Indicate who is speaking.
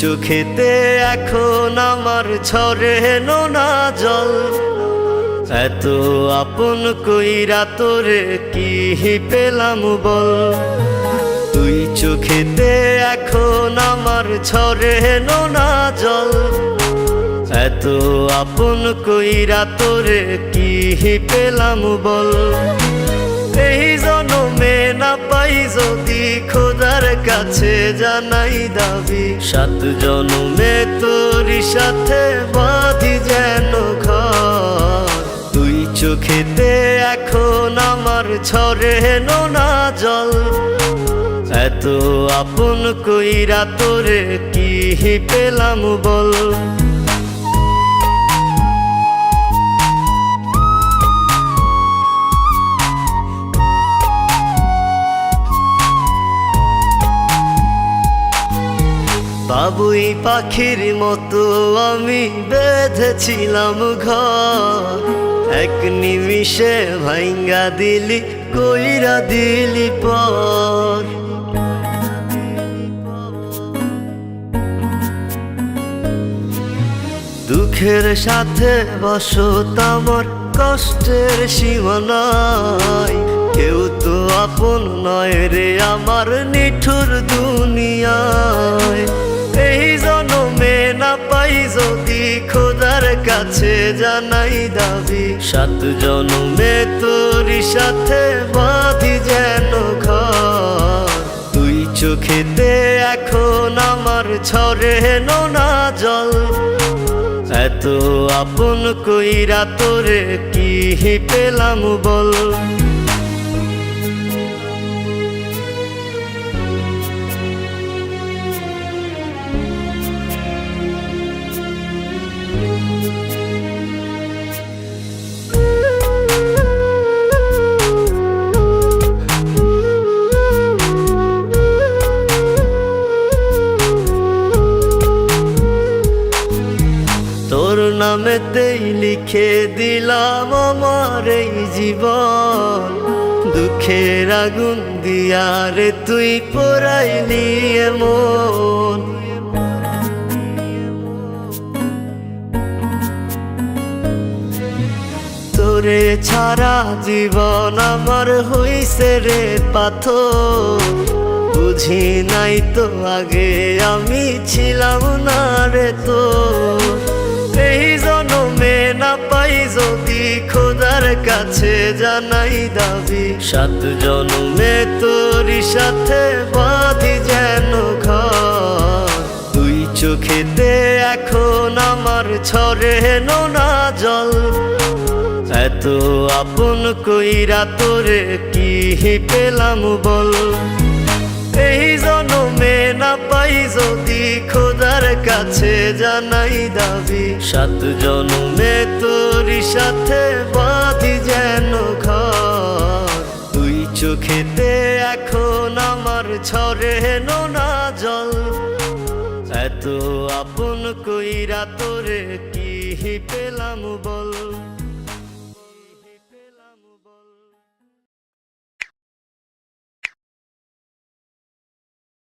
Speaker 1: চোখেতে এখন আমার ঝরে নোনা জল, এত আপন কইরা তোরে কি পেলাম বল। তুই চোখেতে এখন আমার ঝরে নোনা জল, এত আপন কইরা তোরে কি পেলাম বল। এই জনমে না পাই যদি খোদার কাছে জানাই দাবি, 7 জনমে তোরই সাথে বাঁধি যেন ঘর। তুই চোখেতে এখন আমার ঝরে নোনা জল, এত আপন কইরা তোরে কি পেলাম বল। বাবুই পাখির মতো আমি বেঁধেছিলাম ঘর, এক নিমিষে ভাঙ্গা দিলি কইরা দিলি পর। দুঃখের সাথে বসত আমার কষ্টের সীমানায়, কেউ তো আপন নয় রে আমার নিঠুর দুনিয়ায়। এই জনমে না পাই যদি খোদার কাছে জানাই দাবি, 7 জনমে তোরই সাথে বাঁধি যেন ঘর। তুই চোখেতে এখন আমার ঝরে নোনা জল, এত আপন কইরা তোরে কি পেলাম বল। তোর নামেতেই লিখে দিলাম আমার এই জীবন, দুঃখের আগুন দিয়া রে তুই পোড়াইলি এমন। তোরে ছাড়া জীবন আমার হইছে রে পাথর, বুঝি নাই তো আগে আমি ছিলাম না রে তো। এই জনমে না পাই যদি খোদার কাছে জানাই দাবি, 7 জনমে তোরই সাথে বাঁধি যেন ঘর। তুই চোখেতে এখন আমার ঝরে নোনা জল, এত আপন কইরা তোরে কি পেলাম বল। এই জনমে না পাই যদি খোদার কাছে জানাই দাবি, 7 জনমে তোরই সাথে বাঁধি যেন ঘর। তুই চোখেতে এখন আমার ঝরে নোনা জল, এত আপন কইরা তোরে কি পেলাম বল।